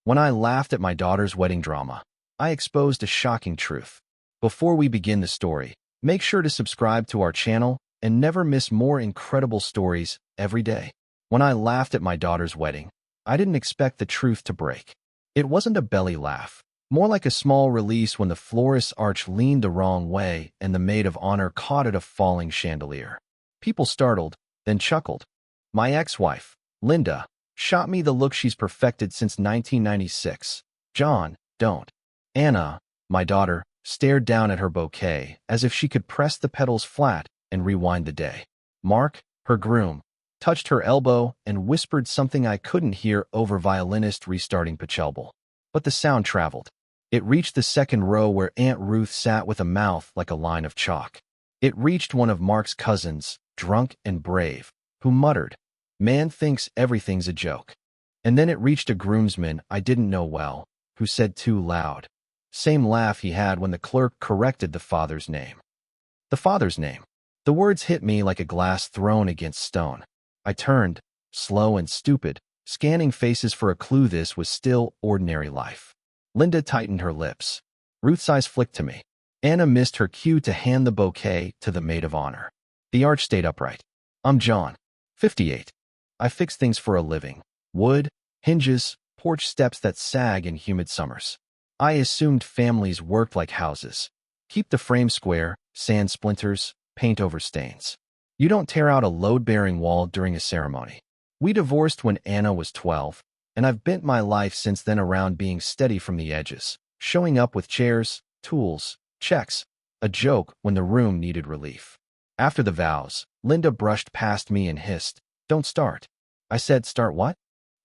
When I laughed at my daughter's wedding drama, I exposed a shocking truth. Before we begin the story, make sure to subscribe to our channel and never miss more incredible stories every day. When I laughed at my daughter's wedding, I didn't expect the truth to break. It wasn't a belly laugh, more like a small release when the florist's arch leaned the wrong way and the maid of honor caught at a falling chandelier. People startled, then chuckled. My ex-wife, Linda, shot me the look she's perfected since 1996. John, don't. Anna, my daughter, stared down at her bouquet as if she could press the petals flat and rewind the day. Mark, her groom, touched her elbow and whispered something I couldn't hear over violinist restarting Pachelbel. But the sound traveled. It reached the second row where Aunt Ruth sat with a mouth like a line of chalk. It reached one of Mark's cousins, drunk and brave, who muttered, "Man thinks everything's a joke." And then it reached a groomsman I didn't know well, who said too loud. Same laugh he had when the clerk corrected the father's name. The father's name. The words hit me like a glass thrown against stone. I turned, slow and stupid, scanning faces for a clue this was still ordinary life. Linda tightened her lips. Ruth's eyes flicked to me. Anna missed her cue to hand the bouquet to the maid of honor. The arch stayed upright. I'm John, 58. I fix things for a living. Wood, hinges, porch steps that sag in humid summers. I assumed families worked like houses. Keep the frame square, sand splinters, paint over stains. You don't tear out a load-bearing wall during a ceremony. We divorced when Anna was 12, and I've bent my life since then around being steady from the edges, showing up with chairs, tools, checks, a joke when the room needed relief. After the vows, Linda brushed past me and hissed, "Don't start." I said, "Start what?"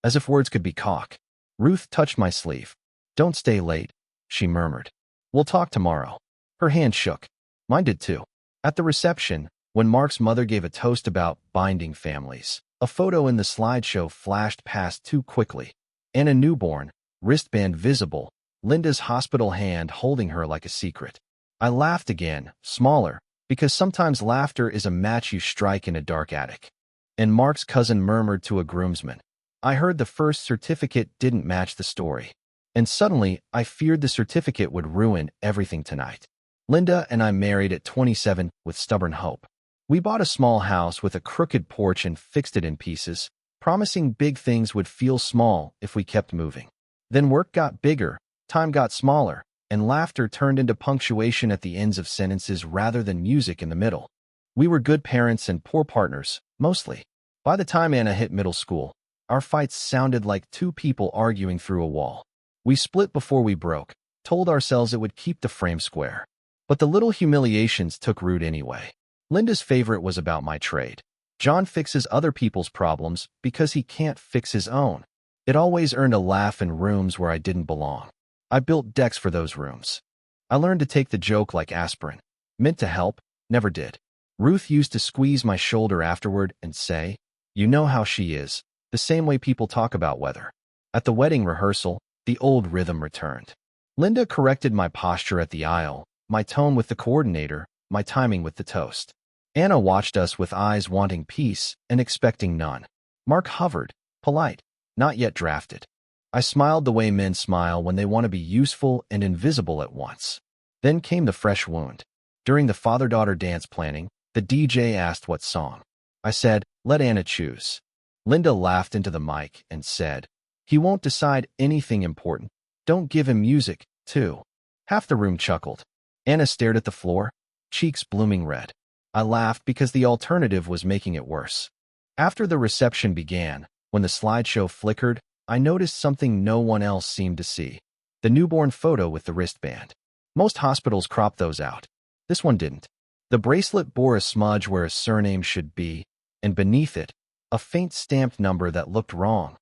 As if words could be cock. Ruth touched my sleeve. "Don't stay late," she murmured. "We'll talk tomorrow." Her hand shook. Mine did too. At the reception, when Mark's mother gave a toast about binding families, a photo in the slideshow flashed past too quickly. And a newborn, wristband visible, Linda's hospital hand holding her like a secret. I laughed again, smaller, because sometimes laughter is a match you strike in a dark attic. And Mark's cousin murmured to a groomsman, "I heard the first certificate didn't match the story." And suddenly, I feared the certificate would ruin everything tonight. Linda and I married at 27 with stubborn hope. We bought a small house with a crooked porch and fixed it in pieces, promising big things would feel small if we kept moving. Then work got bigger, time got smaller, and laughter turned into punctuation at the ends of sentences rather than music in the middle. We were good parents and poor partners, mostly. By the time Anna hit middle school, our fights sounded like two people arguing through a wall. We split before we broke, told ourselves it would keep the frame square. But the little humiliations took root anyway. Linda's favorite was about my trade. John fixes other people's problems because he can't fix his own. It always earned a laugh in rooms where I didn't belong. I built decks for those rooms. I learned to take the joke like aspirin. Meant to help, never did. Ruth used to squeeze my shoulder afterward and say, "You know how she is," the same way people talk about weather. At the wedding rehearsal, the old rhythm returned. Linda corrected my posture at the aisle, my tone with the coordinator, my timing with the toast. Anna watched us with eyes wanting peace and expecting none. Mark hovered, polite, not yet drafted. I smiled the way men smile when they want to be useful and invisible at once. Then came the fresh wound. During the father-daughter dance planning, the DJ asked what song. I said, "Let Anna choose." Linda laughed into the mic and said, "He won't decide anything important. Don't give him music, too." Half the room chuckled. Anna stared at the floor, cheeks blooming red. I laughed because the alternative was making it worse. After the reception began, when the slideshow flickered, I noticed something no one else seemed to see. The newborn photo with the wristband. Most hospitals crop those out. This one didn't. The bracelet bore a smudge where a surname should be, and beneath it, a faint stamped number that looked wrong.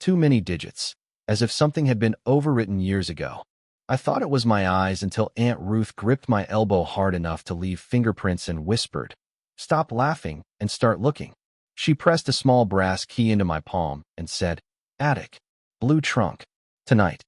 Too many digits, as if something had been overwritten years ago. I thought it was my eyes until Aunt Ruth gripped my elbow hard enough to leave fingerprints and whispered, "Stop laughing and start looking." She pressed a small brass key into my palm and said, "Attic, blue trunk, tonight."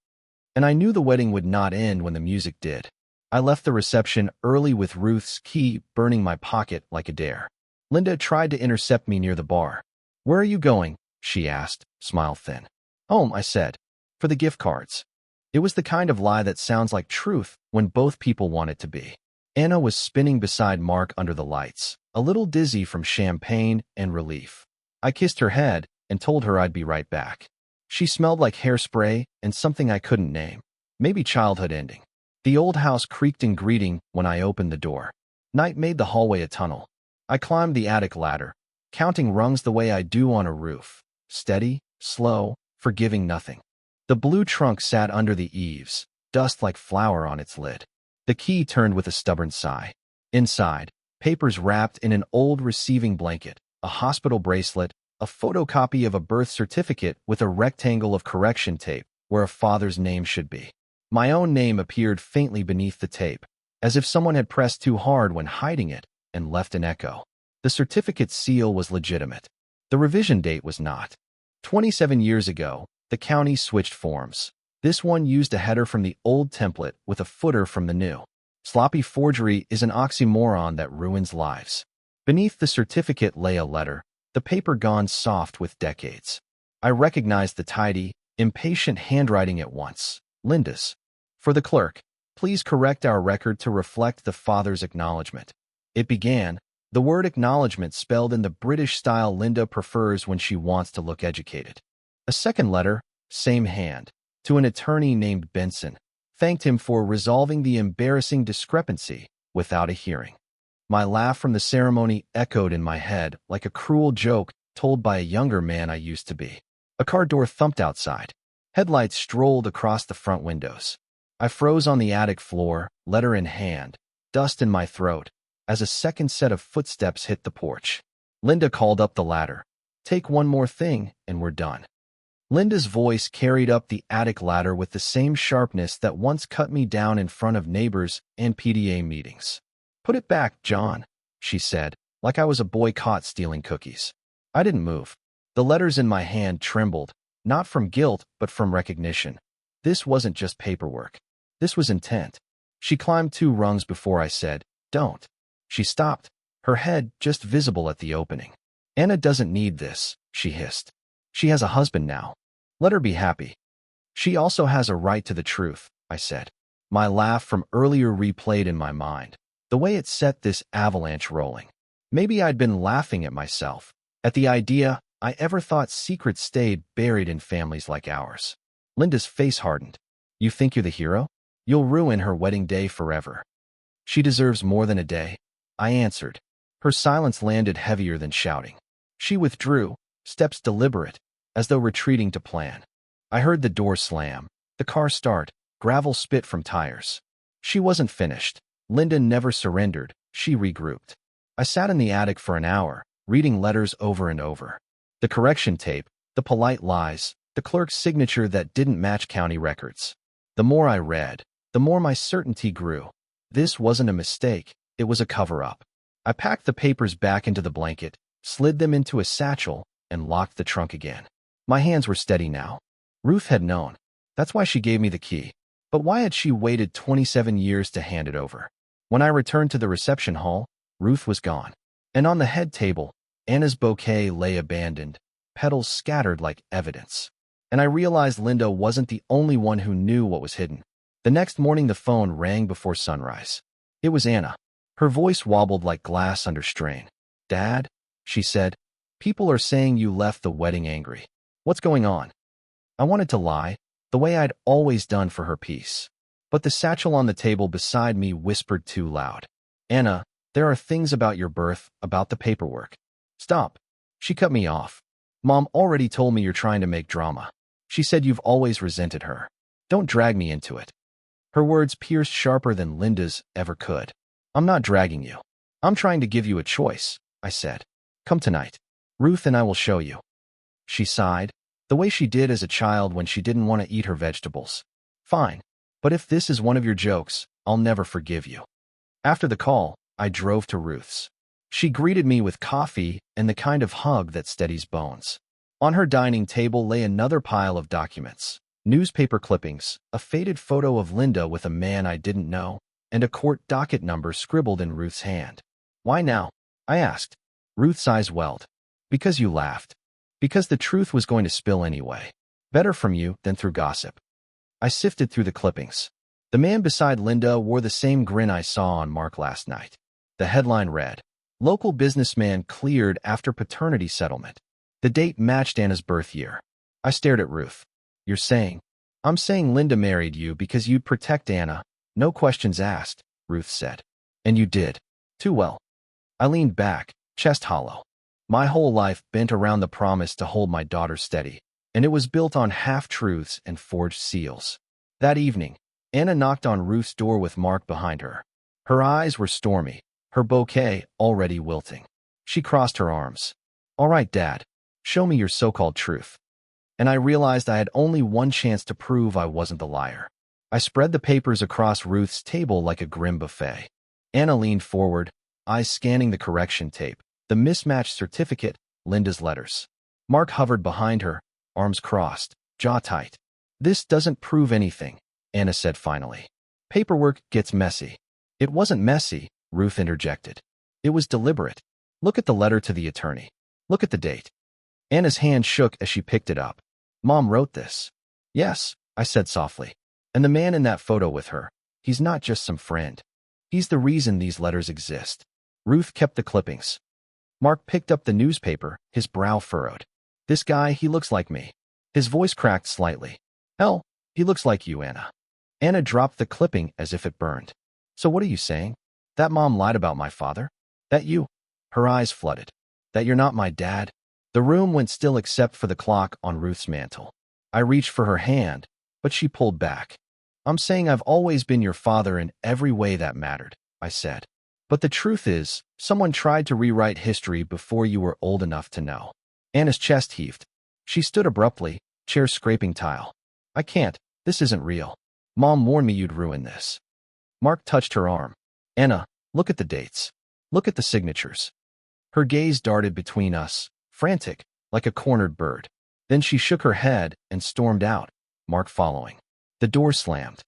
And I knew the wedding would not end when the music did. I left the reception early with Ruth's key burning my pocket like a dare. Linda tried to intercept me near the bar. "Where are you going?" she asked, smile thin. "Home," I said. For the gift cards. It was the kind of lie that sounds like truth when both people want it to be. Anna was spinning beside Mark under the lights, a little dizzy from champagne and relief. I kissed her head and told her I'd be right back. She smelled like hairspray and something I couldn't name. Maybe childhood ending. The old house creaked in greeting when I opened the door. Night made the hallway a tunnel. I climbed the attic ladder, counting rungs the way I do on a roof. Steady, slow, forgiving nothing. The blue trunk sat under the eaves, dust like flour on its lid. The key turned with a stubborn sigh. Inside, papers wrapped in an old receiving blanket, a hospital bracelet, a photocopy of a birth certificate with a rectangle of correction tape where a father's name should be. My own name appeared faintly beneath the tape, as if someone had pressed too hard when hiding it and left an echo. The certificate's seal was legitimate. The revision date was not. 27 years ago, the county switched forms. This one used a header from the old template with a footer from the new. Sloppy forgery is an oxymoron that ruins lives. Beneath the certificate lay a letter, the paper gone soft with decades. I recognized the tidy, impatient handwriting at once. Linda's. For the clerk, please correct our record to reflect the father's acknowledgement. It began, the word acknowledgement spelled in the British style Linda prefers when she wants to look educated. A second letter, same hand, to an attorney named Benson, thanked him for resolving the embarrassing discrepancy without a hearing. My laugh from the ceremony echoed in my head like a cruel joke told by a younger man I used to be. A car door thumped outside. Headlights strolled across the front windows. I froze on the attic floor, letter in hand, dust in my throat, as a second set of footsteps hit the porch. Linda called up the ladder. Take one more thing, and we're done. Linda's voice carried up the attic ladder with the same sharpness that once cut me down in front of neighbors and PTA meetings. Put it back, John, she said, like I was a boy caught stealing cookies. I didn't move. The letters in my hand trembled, not from guilt, but from recognition. This wasn't just paperwork. This was intent. She climbed 2 rungs before I said, don't. She stopped, her head just visible at the opening. Anna doesn't need this, she hissed. She has a husband now. Let her be happy. She also has a right to the truth, I said. My laugh from earlier replayed in my mind, the way it set this avalanche rolling. Maybe I'd been laughing at myself, at the idea I ever thought secrets stayed buried in families like ours. Linda's face hardened. You think you're the hero? You'll ruin her wedding day forever. She deserves more than a day, I answered. Her silence landed heavier than shouting. She withdrew, steps deliberate, as though retreating to plan. I heard the door slam, the car start, gravel spit from tires. She wasn't finished. Linda never surrendered. She regrouped. I sat in the attic for an hour, reading letters over and over. The correction tape, the polite lies, the clerk's signature that didn't match county records. The more I read, the more my certainty grew. This wasn't a mistake, it was a cover-up. I packed the papers back into the blanket, slid them into a satchel, and locked the trunk again. My hands were steady now. Ruth had known. That's why she gave me the key. But why had she waited 27 years to hand it over? When I returned to the reception hall, Ruth was gone. And on the head table, Anna's bouquet lay abandoned, petals scattered like evidence. And I realized Linda wasn't the only one who knew what was hidden. The next morning the phone rang before sunrise. It was Anna. Her voice wobbled like glass under strain. Dad, she said, people are saying you left the wedding angry. What's going on? I wanted to lie, the way I'd always done for her peace. But the satchel on the table beside me whispered too loud. Anna, there are things about your birth, about the paperwork. Stop. She cut me off. Mom already told me you're trying to make drama. She said you've always resented her. Don't drag me into it. Her words pierced sharper than Linda's ever could. I'm not dragging you. I'm trying to give you a choice, I said. Come tonight. Ruth and I will show you. She sighed, the way she did as a child when she didn't want to eat her vegetables. Fine. But if this is one of your jokes, I'll never forgive you. After the call, I drove to Ruth's. She greeted me with coffee and the kind of hug that steadies bones. On her dining table lay another pile of documents. Newspaper clippings, a faded photo of Linda with a man I didn't know, and a court docket number scribbled in Ruth's hand. Why now? I asked. Ruth's eyes welled. Because you laughed. Because the truth was going to spill anyway. Better from you than through gossip. I sifted through the clippings. The man beside Linda wore the same grin I saw on Mark last night. The headline read, "Local businessman cleared after paternity settlement." The date matched Anna's birth year. I stared at Ruth. "You're saying?" "I'm saying Linda married you because you'd protect Anna. No questions asked," Ruth said. "And you did. Too well." I leaned back, chest hollow. My whole life bent around the promise to hold my daughter steady, and it was built on half-truths and forged seals. That evening, Anna knocked on Ruth's door with Mark behind her. Her eyes were stormy, her bouquet already wilting. She crossed her arms. "All right, Dad, show me your so-called truth." And I realized I had only one chance to prove I wasn't the liar. I spread the papers across Ruth's table like a grim buffet. Anna leaned forward, eyes scanning the correction tape, the mismatched certificate, Linda's letters. Mark hovered behind her, arms crossed, jaw tight. "This doesn't prove anything," Anna said finally. "Paperwork gets messy." "It wasn't messy," Ruth interjected. "It was deliberate. Look at the letter to the attorney. Look at the date." Anna's hand shook as she picked it up. "Mom wrote this." "Yes," I said softly. "And the man in that photo with her, he's not just some friend. He's the reason these letters exist." Ruth kept the clippings. Mark picked up the newspaper, his brow furrowed. "This guy, he looks like me." His voice cracked slightly. "Hell, he looks like you, Anna." Anna dropped the clipping as if it burned. "So what are you saying? That mom lied about my father? That you—" Her eyes flooded. "That you're not my dad?" The room went still except for the clock on Ruth's mantel. I reached for her hand, but she pulled back. "I'm saying I've always been your father in every way that mattered," I said. "But the truth is, someone tried to rewrite history before you were old enough to know." Anna's chest heaved. She stood abruptly, chair scraping tile. "I can't. This isn't real. Mom warned me you'd ruin this." Mark touched her arm. "Anna, look at the dates. Look at the signatures." Her gaze darted between us, frantic, like a cornered bird. Then she shook her head and stormed out, Mark following. The door slammed.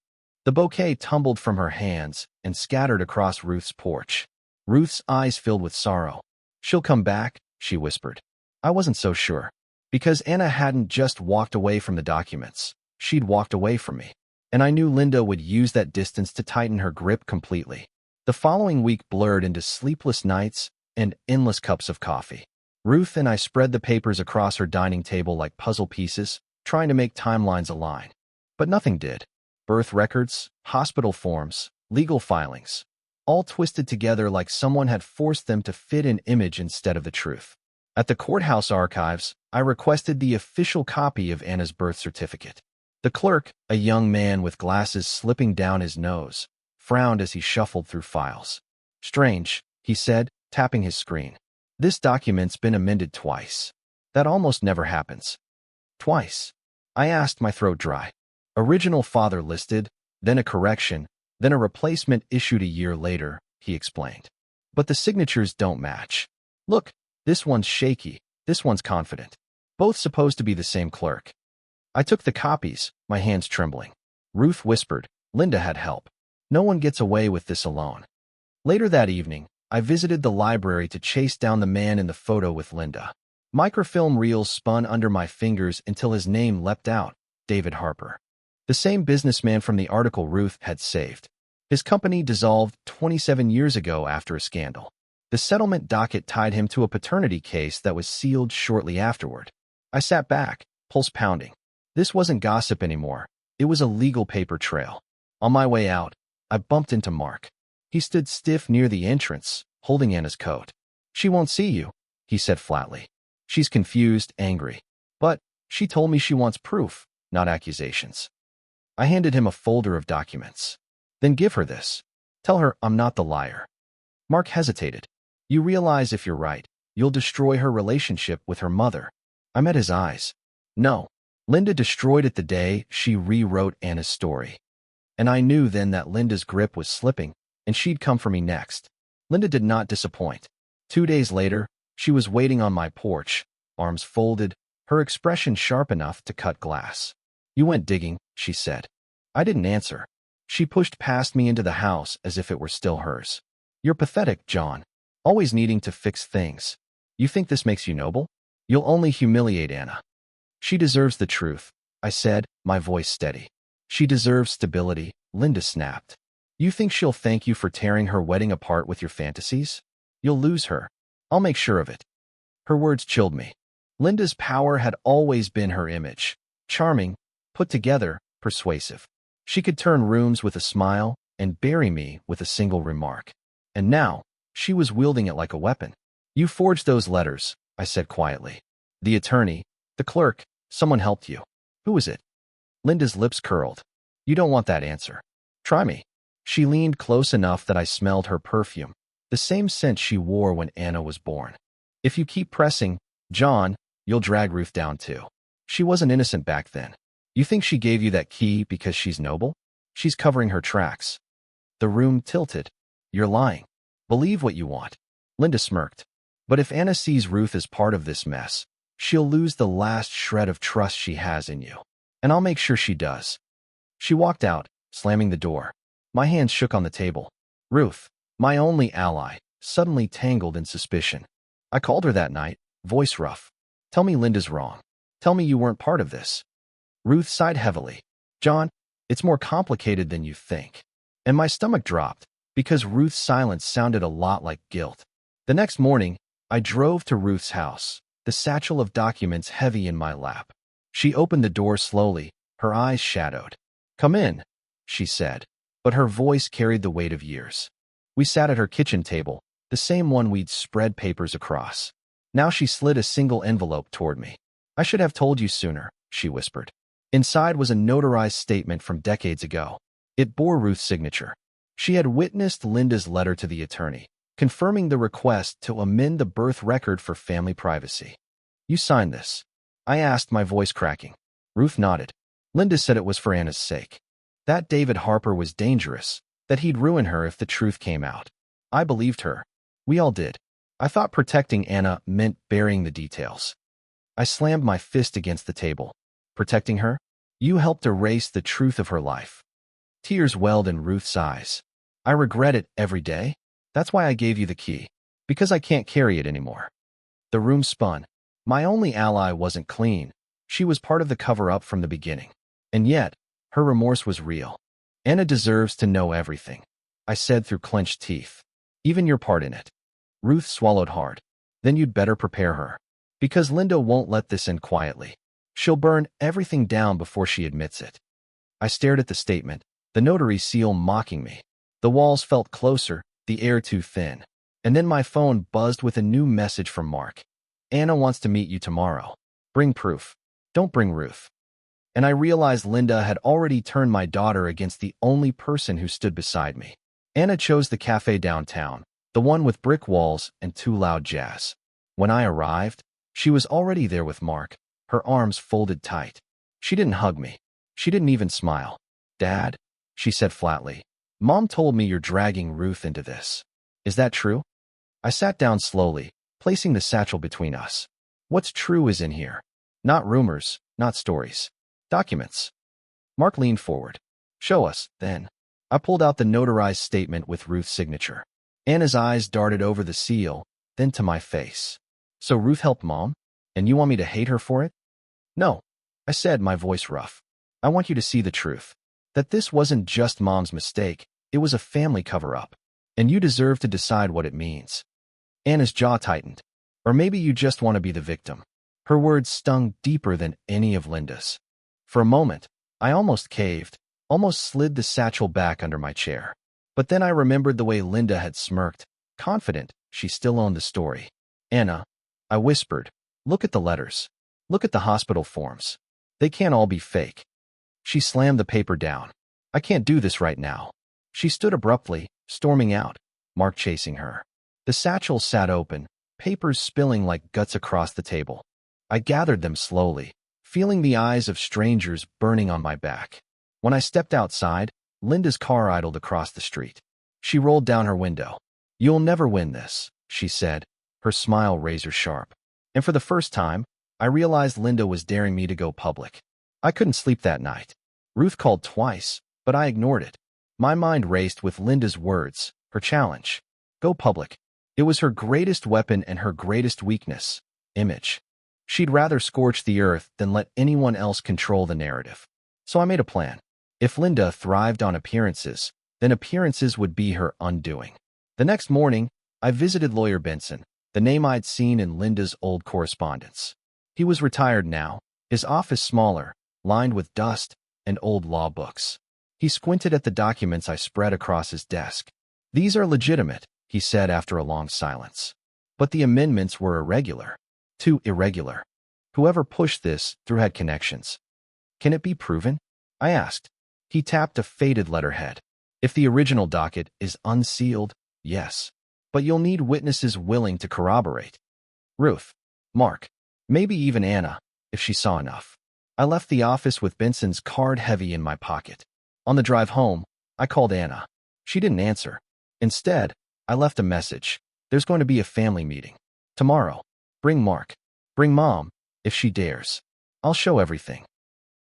The bouquet tumbled from her hands and scattered across Ruth's porch. Ruth's eyes filled with sorrow. "She'll come back," she whispered. I wasn't so sure. Because Anna hadn't just walked away from the documents. She'd walked away from me. And I knew Linda would use that distance to tighten her grip completely. The following week blurred into sleepless nights and endless cups of coffee. Ruth and I spread the papers across her dining table like puzzle pieces, trying to make timelines align. But nothing did. Birth records, hospital forms, legal filings, all twisted together like someone had forced them to fit an image instead of the truth. At the courthouse archives, I requested the official copy of Anna's birth certificate. The clerk, a young man with glasses slipping down his nose, frowned as he shuffled through files. "Strange," he said, tapping his screen. "This document's been amended twice. That almost never happens." "Twice?" I asked, my throat dry. "Original father listed, then a correction, then a replacement issued a year later," he explained. "But the signatures don't match. Look, this one's shaky, this one's confident. Both supposed to be the same clerk." I took the copies, my hands trembling. Ruth whispered, "Linda had help. No one gets away with this alone." Later that evening, I visited the library to chase down the man in the photo with Linda. Microfilm reels spun under my fingers until his name leapt out, David Harper. The same businessman from the article Ruth had saved. His company dissolved 27 years ago after a scandal. The settlement docket tied him to a paternity case that was sealed shortly afterward. I sat back, pulse pounding. This wasn't gossip anymore. It was a legal paper trail. On my way out, I bumped into Mark. He stood stiff near the entrance, holding Anna's coat. "She won't see you," he said flatly. "She's confused, angry. But she told me she wants proof, not accusations." I handed him a folder of documents. "Then give her this. Tell her I'm not the liar." Mark hesitated. "You realize if you're right, you'll destroy her relationship with her mother." I met his eyes. "No. Linda destroyed it the day she rewrote Anna's story. And I knew then that Linda's grip was slipping, and she'd come for me next." Linda did not disappoint. 2 days later, she was waiting on my porch, arms folded, her expression sharp enough to cut glass. "You went digging," she said. I didn't answer. She pushed past me into the house as if it were still hers. "You're pathetic, John. Always needing to fix things. You think this makes you noble? You'll only humiliate Anna. She deserves the truth. I said, my voice steady. She deserves stability, Linda snapped. You think she'll thank you for tearing her wedding apart with your fantasies? You'll lose her. I'll make sure of it. Her words chilled me. Linda's power had always been her image. Charming, put together, persuasive. She could turn rooms with a smile and bury me with a single remark. And now, she was wielding it like a weapon. You forged those letters, I said quietly. The attorney, the clerk, someone helped you. Who was it? Linda's lips curled. You don't want that answer. Try me. She leaned close enough that I smelled her perfume, the same scent she wore when Anna was born. If you keep pressing, John, you'll drag Ruth down too. She wasn't innocent back then. You think she gave you that key because she's noble? She's covering her tracks. The room tilted. You're lying. Believe what you want. Linda smirked. But if Anna sees Ruth as part of this mess, she'll lose the last shred of trust she has in you. And I'll make sure she does. She walked out, slamming the door. My hands shook on the table. Ruth, my only ally, suddenly tangled in suspicion. I called her that night, voice rough. Tell me Linda's wrong. Tell me you weren't part of this. Ruth sighed heavily. John, it's more complicated than you think. And my stomach dropped, because Ruth's silence sounded a lot like guilt. The next morning, I drove to Ruth's house, the satchel of documents heavy in my lap. She opened the door slowly, her eyes shadowed. Come in, she said, but her voice carried the weight of years. We sat at her kitchen table, the same one we'd spread papers across. Now she slid a single envelope toward me. I should have told you sooner, she whispered. Inside was a notarized statement from decades ago. It bore Ruth's signature. She had witnessed Linda's letter to the attorney, confirming the request to amend the birth record for family privacy. You signed this? I asked, my voice cracking. Ruth nodded. Linda said it was for Anna's sake. That David Harper was dangerous, that he'd ruin her if the truth came out. I believed her. We all did. I thought protecting Anna meant burying the details. I slammed my fist against the table. Protecting her? You helped erase the truth of her life. Tears welled in Ruth's eyes. I regret it every day. That's why I gave you the key. Because I can't carry it anymore. The room spun. My only ally wasn't clean. She was part of the cover-up from the beginning. And yet, her remorse was real. Anna deserves to know everything, I said through clenched teeth. Even your part in it. Ruth swallowed hard. Then you'd better prepare her. Because Linda won't let this end quietly. She'll burn everything down before she admits it. I stared at the statement, the notary seal mocking me. The walls felt closer, the air too thin. And then my phone buzzed with a new message from Mark. Anna wants to meet you tomorrow. Bring proof. Don't bring Ruth. And I realized Linda had already turned my daughter against the only person who stood beside me. Anna chose the cafe downtown, the one with brick walls and too loud jazz. When I arrived, she was already there with Mark, her arms folded tight. She didn't hug me. She didn't even smile. Dad, she said flatly, Mom told me you're dragging Ruth into this. Is that true? I sat down slowly, placing the satchel between us. What's true is in here. Not rumors, not stories. Documents. Mark leaned forward. Show us, then. I pulled out the notarized statement with Ruth's signature. Anna's eyes darted over the seal, then to my face. So Ruth helped Mom? And you want me to hate her for it? No, I said, my voice rough. I want you to see the truth. That this wasn't just Mom's mistake, it was a family cover-up. And you deserve to decide what it means. Anna's jaw tightened. Or maybe you just want to be the victim. Her words stung deeper than any of Linda's. For a moment, I almost caved, almost slid the satchel back under my chair. But then I remembered the way Linda had smirked, confident she still owned the story. Anna, I whispered, look at the letters. Look at the hospital forms. They can't all be fake. She slammed the paper down. I can't do this right now. She stood abruptly, storming out, Mark chasing her. The satchel sat open, papers spilling like guts across the table. I gathered them slowly, feeling the eyes of strangers burning on my back. When I stepped outside, Linda's car idled across the street. She rolled down her window. You'll never win this, she said, her smile razor sharp. And for the first time, I realized Linda was daring me to go public. I couldn't sleep that night. Ruth called twice, but I ignored it. My mind raced with Linda's words, her challenge. Go public. It was her greatest weapon and her greatest weakness, image. She'd rather scorch the earth than let anyone else control the narrative. So I made a plan. If Linda thrived on appearances, then appearances would be her undoing. The next morning, I visited Lawyer Benson, the name I'd seen in Linda's old correspondence. He was retired now, his office smaller, lined with dust and old law books. He squinted at the documents I spread across his desk. "These are legitimate," he said after a long silence. "But the amendments were irregular. Too irregular. Whoever pushed this through had connections." "Can it be proven?" I asked. He tapped a faded letterhead. "If the original docket is unsealed, yes. But you'll need witnesses willing to corroborate. Ruth, Mark, maybe even Anna, if she saw enough." I left the office with Benson's card heavy in my pocket. On the drive home, I called Anna. She didn't answer. Instead, I left a message. "There's going to be a family meeting. Tomorrow. Bring Mark. Bring Mom, if she dares. I'll show everything."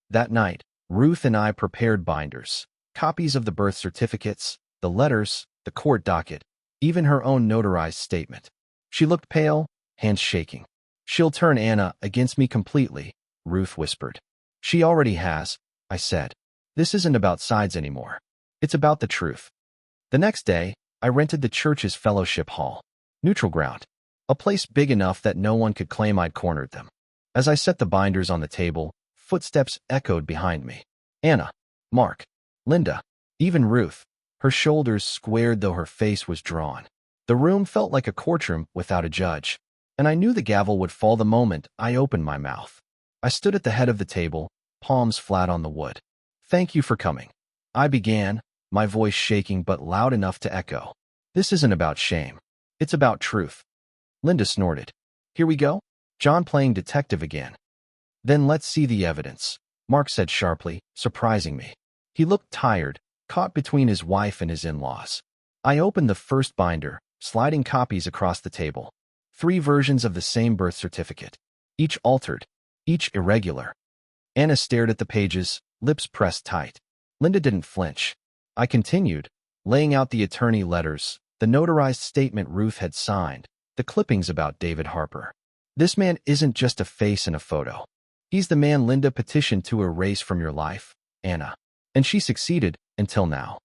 That night, Ruth and I prepared binders, copies of the birth certificates, the letters, the court docket, even her own notarized statement. She looked pale, hands shaking. "She'll turn Anna against me completely," Ruth whispered. "She already has," I said. "This isn't about sides anymore. It's about the truth." The next day, I rented the church's fellowship hall. Neutral ground. A place big enough that no one could claim I'd cornered them. As I set the binders on the table, footsteps echoed behind me. Anna, Mark, Linda, even Ruth. Her shoulders squared though her face was drawn. The room felt like a courtroom without a judge, and I knew the gavel would fall the moment I opened my mouth. I stood at the head of the table, palms flat on the wood. "Thank you for coming," I began, my voice shaking but loud enough to echo. "This isn't about shame. It's about truth." Linda snorted. "Here we go? John playing detective again." "Then let's see the evidence," Mark said sharply, surprising me. He looked tired, caught between his wife and his in-laws. I opened the first binder, sliding copies across the table. 3 versions of the same birth certificate. Each altered, each irregular. Anna stared at the pages, lips pressed tight. Linda didn't flinch. I continued, laying out the attorney letters, the notarized statement Ruth had signed, the clippings about David Harper. "This man isn't just a face in a photo. He's the man Linda petitioned to erase from your life, Anna. And she succeeded, until now."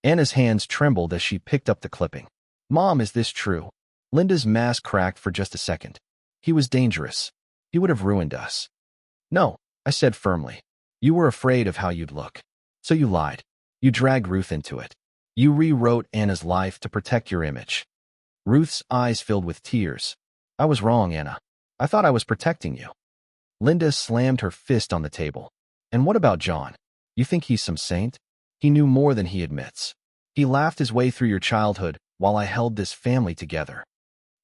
Anna's hands trembled as she picked up the clipping. "Mom, is this true?" Linda's mask cracked for just a second. "He was dangerous. He would have ruined us." "No," I said firmly. "You were afraid of how you'd look. So you lied. You dragged Ruth into it. You rewrote Anna's life to protect your image." Ruth's eyes filled with tears. "I was wrong, Anna. I thought I was protecting you." Linda slammed her fist on the table. "And what about John? You think he's some saint? He knew more than he admits. He laughed his way through your childhood while I held this family together."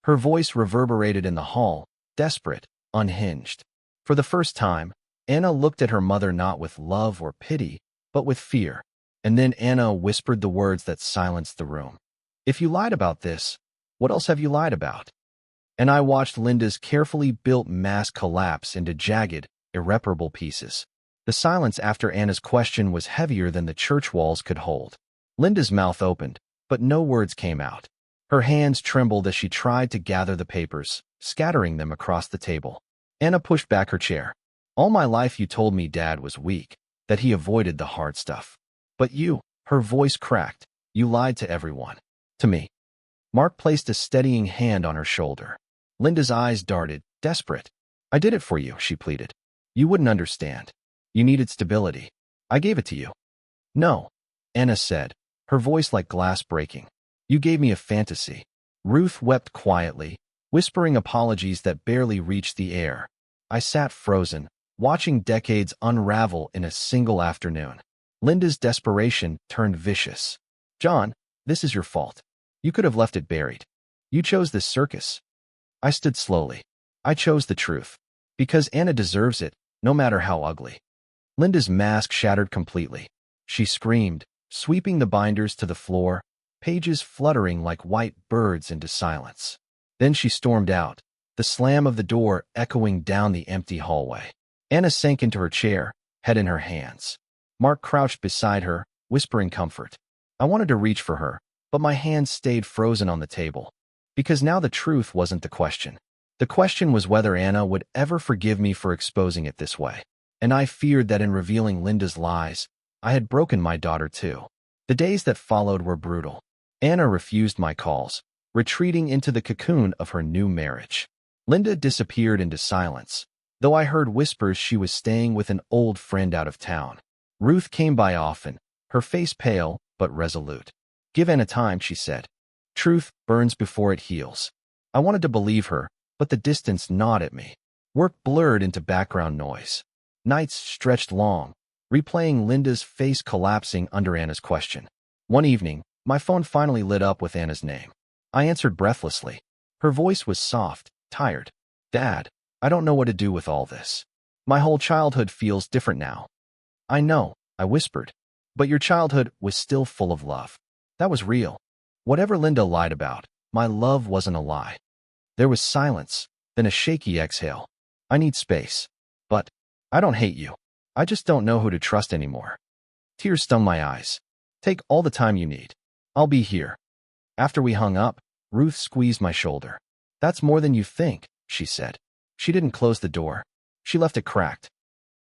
Her voice reverberated in the hall, desperate, unhinged. For the first time, Anna looked at her mother not with love or pity, but with fear. And then Anna whispered the words that silenced the room. "If you lied about this, what else have you lied about?" And I watched Linda's carefully built mask collapse into jagged, irreparable pieces. The silence after Anna's question was heavier than the church walls could hold. Linda's mouth opened, but no words came out. Her hands trembled as she tried to gather the papers, scattering them across the table. Anna pushed back her chair. "All my life you told me Dad was weak, that he avoided the hard stuff. But you," her voice cracked, "you lied to everyone. To me." Mark placed a steadying hand on her shoulder. Linda's eyes darted, desperate. "I did it for you," she pleaded. "You wouldn't understand. You needed stability. I gave it to you." "No," Anna said, her voice like glass breaking. "You gave me a fantasy." Ruth wept quietly, whispering apologies that barely reached the air. I sat frozen, watching decades unravel in a single afternoon. Linda's desperation turned vicious. "John, this is your fault. You could have left it buried. You chose this circus." I stood slowly. "I chose the truth. Because Anna deserves it, no matter how ugly." Linda's mask shattered completely. She screamed, sweeping the binders to the floor, pages fluttering like white birds into silence. Then she stormed out, the slam of the door echoing down the empty hallway. Anna sank into her chair, head in her hands. Mark crouched beside her, whispering comfort. I wanted to reach for her, but my hands stayed frozen on the table. Because now the truth wasn't the question. The question was whether Anna would ever forgive me for exposing it this way. And I feared that in revealing Linda's lies, I had broken my daughter too. The days that followed were brutal. Anna refused my calls, retreating into the cocoon of her new marriage. Linda disappeared into silence, though I heard whispers she was staying with an old friend out of town. Ruth came by often, her face pale but resolute. "Give Anna time," she said. "Truth burns before it heals." I wanted to believe her, but the distance gnawed at me. Work blurred into background noise. Nights stretched long, replaying Linda's face collapsing under Anna's question. One evening, my phone finally lit up with Anna's name. I answered breathlessly. Her voice was soft, tired. "Dad, I don't know what to do with all this. My whole childhood feels different now." "I know," I whispered. "But your childhood was still full of love. That was real. Whatever Linda lied about, my love wasn't a lie." There was silence, then a shaky exhale. "I need space. But I don't hate you. I just don't know who to trust anymore." Tears stung my eyes. "Take all the time you need. I'll be here." After we hung up, Ruth squeezed my shoulder. "That's more than you think," she said. She didn't close the door. She left it cracked.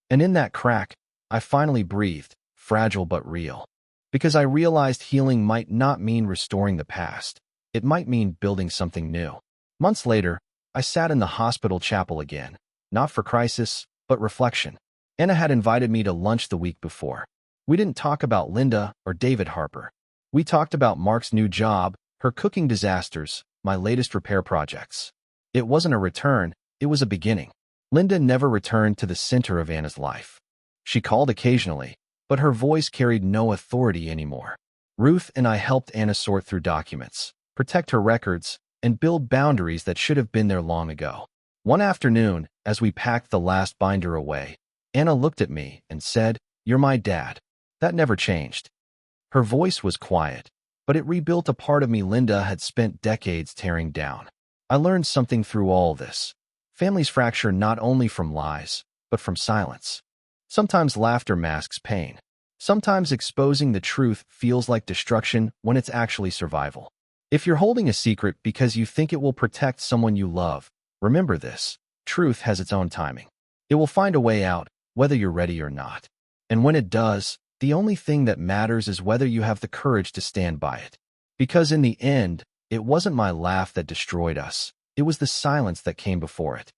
And in that crack, I finally breathed, fragile but real. Because I realized healing might not mean restoring the past. It might mean building something new. Months later, I sat in the hospital chapel again, not for crisis, but reflection. Anna had invited me to lunch the week before. We didn't talk about Linda or David Harper. We talked about Mark's new job, her cooking disasters, my latest repair projects. It wasn't a return, it was a beginning. Linda never returned to the center of Anna's life. She called occasionally, but her voice carried no authority anymore. Ruth and I helped Anna sort through documents, protect her records, and build boundaries that should have been there long ago. One afternoon, as we packed the last binder away, Anna looked at me and said, "You're my dad." That never changed. Her voice was quiet, but it rebuilt a part of me Linda had spent decades tearing down. I learned something through all this. Families fracture not only from lies, but from silence. Sometimes laughter masks pain. Sometimes exposing the truth feels like destruction when it's actually survival. If you're holding a secret because you think it will protect someone you love, remember this: truth has its own timing. It will find a way out, whether you're ready or not. And when it does, the only thing that matters is whether you have the courage to stand by it. Because in the end, it wasn't my laugh that destroyed us. It was the silence that came before it.